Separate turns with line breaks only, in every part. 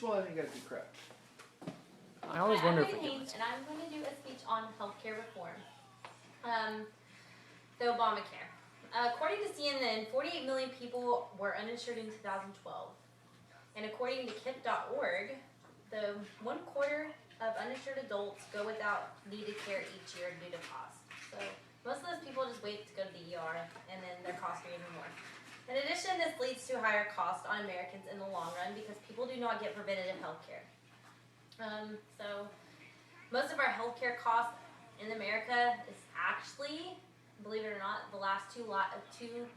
Well, I think you gotta be correct.
I always wonder if
I'm
it
Haynes, and I'm going to do a speech on healthcare reform. The Obamacare. According to CNN, 48 million people were uninsured in 2012. And according to KIP.org, the 1/4 of uninsured adults go without needed care each year due to cost. So most of those people just wait to go to the ER, and then their costs are even more. In addition, this leads to higher costs on Americans in the long run because people do not get preventative health care. So most of our healthcare costs in America is actually, believe it or not, the last 2 to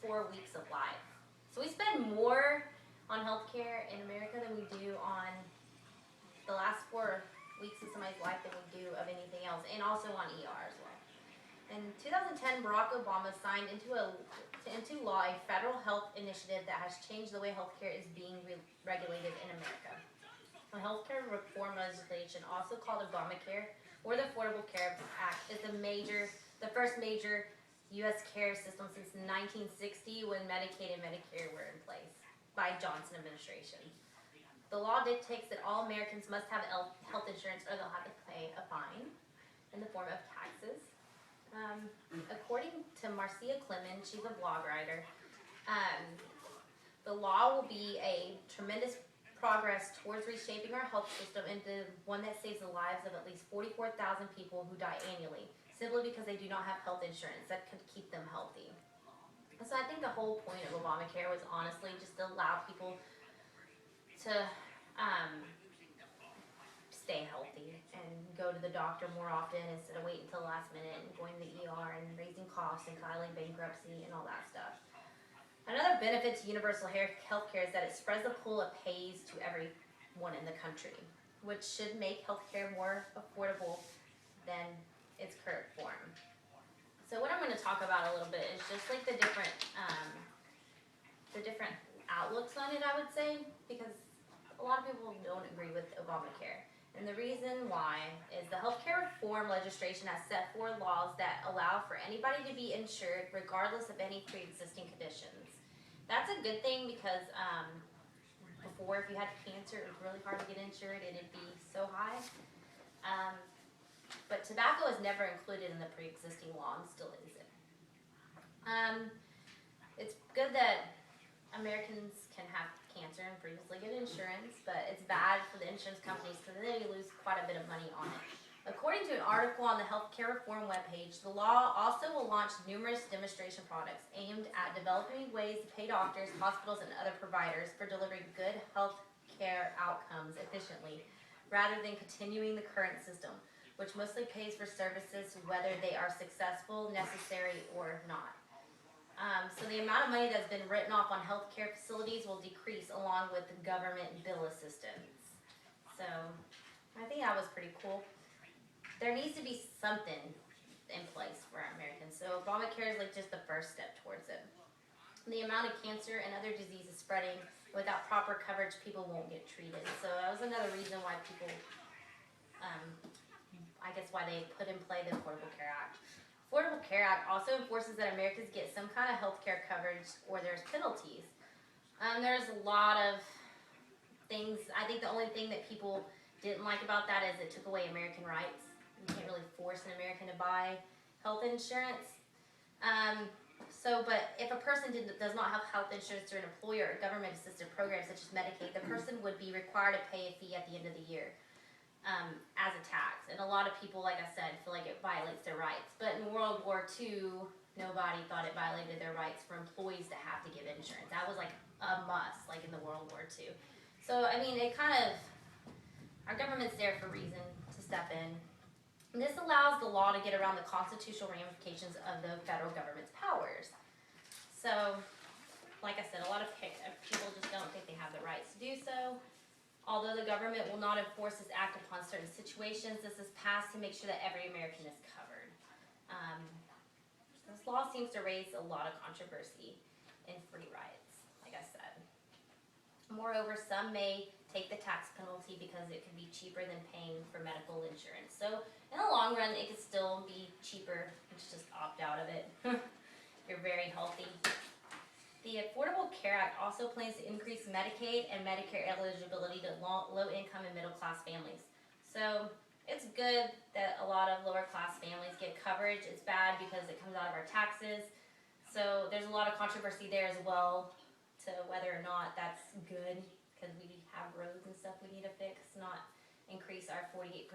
4 weeks of life. So we spend more on healthcare in America than we do on the last 4 weeks of somebody's life than we do of anything else, and also on ER as well. In 2010, Barack Obama signed into law a federal health initiative that has changed the way healthcare is being regulated in America. The healthcare reform legislation, also called Obamacare or the Affordable Care Act, is the first major U.S. care system since 1960, when Medicaid and Medicare were in place by Johnson administration. The law dictates that all Americans must have health insurance, or they'll have to pay a fine in the form of taxes. According to Marcia Clemens, she's a blog writer, the law will be a tremendous progress towards reshaping our health system into one that saves the lives of at least 44,000 people who die annually, simply because they do not have health insurance that could keep them healthy. So I think the whole point of Obamacare was honestly just to allow people to stay healthy and go to the doctor more often instead of waiting until the last minute and going to the ER and raising costs and filing bankruptcy and all that stuff. Another benefit to universal health care is that it spreads the pool of pays to everyone in the country, which should make healthcare more affordable than its current form. So what I'm going to talk about a little bit is just like the different outlooks on it, I would say, because a lot of people don't agree with Obamacare. And the reason why is the healthcare reform legislation has set forth laws that allow for anybody to be insured regardless of any pre-existing conditions. That's a good thing because before, if you had cancer, it was really hard to get insured and it'd be so high. But tobacco is never included in the pre-existing law and still isn't. It's good that Americans can have cancer and previously get insurance, but it's bad for the insurance companies because then you lose quite a bit of money on it. According to an article on the healthcare reform webpage, the law also will launch numerous demonstration products aimed at developing ways to pay doctors, hospitals, and other providers for delivering good health care outcomes efficiently, rather than continuing the current system, which mostly pays for services whether they are successful, necessary, or not. So the amount of money that's been written off on healthcare facilities will decrease along with the government bill assistance. So I think that was pretty cool. There needs to be something in place for Americans. So Obamacare is like just the first step towards it. The amount of cancer and other diseases spreading without proper coverage, people won't get treated. So that was another reason why people, I guess why they put in play the Affordable Care Act. Affordable Care Act also enforces that Americans get some kind of health care coverage or there's penalties. There's a lot of things. I think the only thing that people didn't like about that is it took away American rights. You can't really force an American to buy health insurance. But if a person does not have health insurance through an employer or government-assisted program such as Medicaid, the person would be required to pay a fee at the end of the year as a tax. And a lot of people, like I said, feel like it violates their rights. But in World War II, nobody thought it violated their rights for employees to have to give insurance. That was like a must, like in the World War II. So, I mean, our government's there for a reason to step in. And this allows the law to get around the constitutional ramifications of the federal government's powers. So, like I said, a lot of people just don't think they have the rights to do so. Although the government will not enforce this act upon certain situations, this is passed to make sure that every American is covered. This law seems to raise a lot of controversy in free rides, like I said. Moreover, some may take the tax penalty because it can be cheaper than paying for medical insurance. So in the long run, it could still be cheaper. Just opt out of it. You're very healthy. The Affordable Care Act also plans to increase Medicaid and Medicare eligibility to low-income and middle-class families. So it's good that a lot of lower-class families get coverage. It's bad because it comes out of our taxes. So there's a lot of controversy there as well to whether or not that's good, because we have roads and stuff we need to fix, not increase our 48%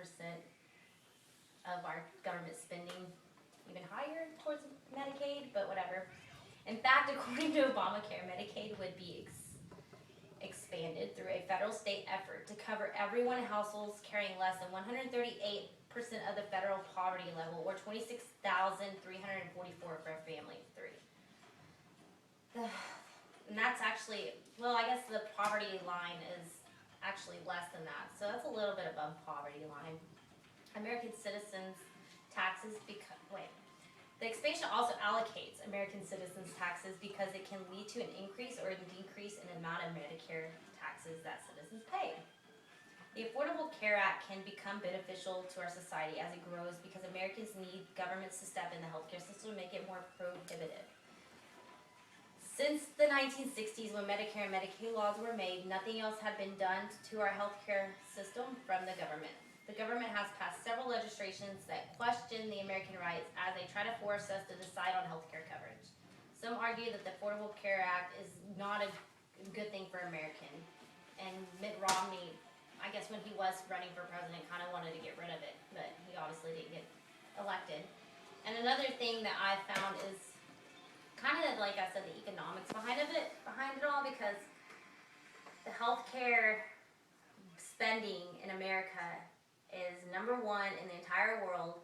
of our government spending even higher towards Medicaid, but whatever. In fact, according to Obamacare, Medicaid would be expanded through a federal state effort to cover everyone in households carrying less than 138% of the federal poverty level, or 26,344 for a family of three. And that's actually, well, I guess the poverty line is actually less than that, so that's a little bit above poverty line. American citizens' taxes the expansion also allocates American citizens' taxes because it can lead to an increase or a decrease in the amount of Medicare taxes that citizens pay. The Affordable Care Act can become beneficial to our society as it grows because Americans need governments to step in the healthcare system to make it more prohibitive. Since the 1960s, when Medicare and Medicaid laws were made, nothing else had been done to our healthcare system from the government. The government has passed several legislations that question the American rights as they try to force us to decide on healthcare coverage. Some argue that the Affordable Care Act is not a good thing for Americans, and Mitt Romney, I guess when he was running for president, kind of wanted to get rid of it, but he obviously didn't get elected. And another thing that I found is kind of, like I said, the economics behind it all, because the healthcare spending in America is number one in the entire world,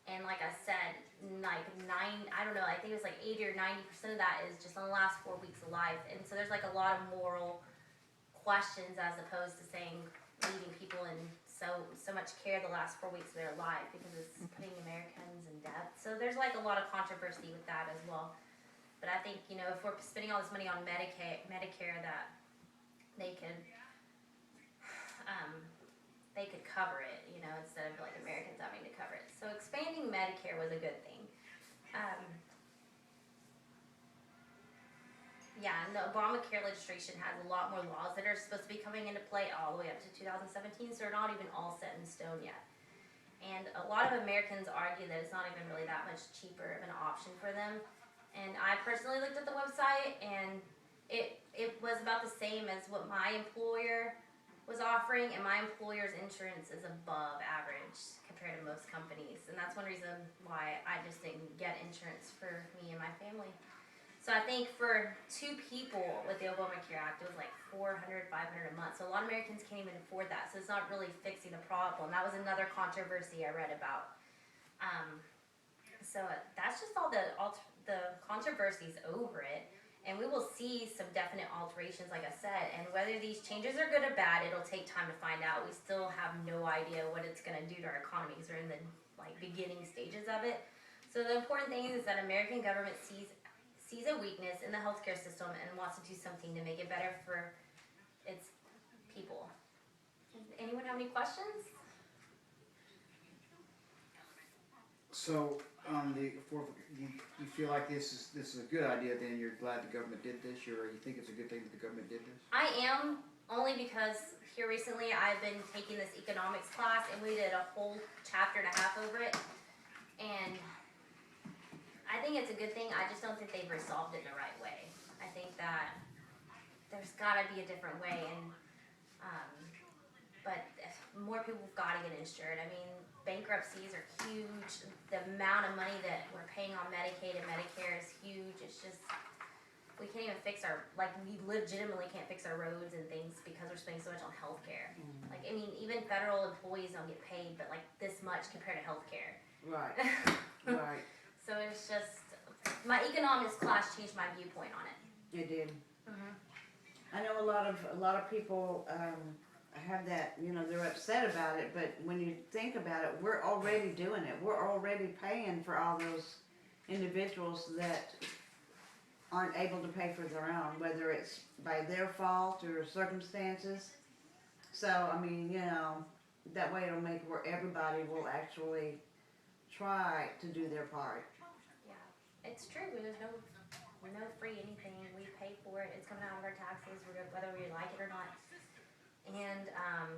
and like I said, I think it was like 80 or 90% of that is just in the last 4 weeks of life, and so there's like a lot of moral questions as opposed to saying leaving people in so much care the last 4 weeks of their life, because it's putting Americans in debt. So there's like a lot of controversy with that as well. But I think, if we're spending all this money on Medicare, that they could cover it, instead of like Americans having to cover it. So expanding Medicare was a good thing. And the Obamacare legislation has a lot more laws that are supposed to be coming into play all the way up to 2017, so they're not even all set in stone yet. And a lot of Americans argue that it's not even really that much cheaper of an option for them. And I personally looked at the website, and it was about the same as what my employer was offering, and my employer's insurance is above average compared to most companies. And that's one reason why I just didn't get insurance for me and my family. So I think for two people with the Obamacare Act, it was like $400, $500 a month. So a lot of Americans can't even afford that. So it's not really fixing the problem. That was another controversy I read about. So that's just all the controversies over it, and we will see some definite alterations, like I said, and whether these changes are good or bad, it'll take time to find out. We still have no idea what it's going to do to our economy, because we're in the beginning stages of it. So the important thing is that American government sees a weakness in the healthcare system and wants to do something to make it better for its people. Does anyone have any questions?
So, you feel like this is a good idea, then you're glad the government did this, or you think it's a good thing that the government did this?
I am, only because here recently I've been taking this economics class, and we did a whole chapter and a half over it, and I think it's a good thing. I just don't think they've resolved it in the right way. I think that there's got to be a different way, and but more people have got to get insured. I mean, bankruptcies are huge. The amount of money that we're paying on Medicaid and Medicare is huge. It's just, we can't even fix we legitimately can't fix our roads and things because we're spending so much on healthcare. Even federal employees don't get paid, but this much compared to healthcare.
Right. Right.
So it's just, my economics class changed my viewpoint on it.
It did.
Mm-hmm.
I know a lot of people have that, they're upset about it, but when you think about it, we're already doing it. We're already paying for all those individuals that aren't able to pay for their own, whether it's by their fault or circumstances. So, that way it'll make where everybody will actually try to do their part.
Yeah, it's true. There's no no free anything. We pay for it. It's coming out of our taxes, whether we like it or not. And I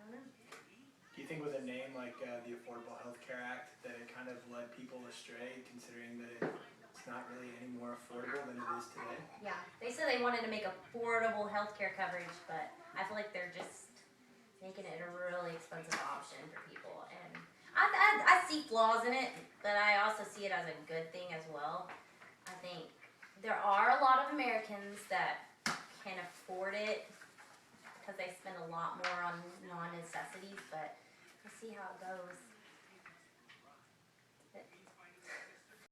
don't know.
Do you think with a name like the Affordable Health Care Act that it kind of led people astray, considering that it's not really any more affordable than it is today?
Yeah, they said they wanted to make affordable healthcare coverage, but I feel like they're just making it a really expensive option for people. And I see flaws in it, but I also see it as a good thing as well. I think there are a lot of Americans that can afford it because they spend a lot more on non-necessities, but we'll see how it goes.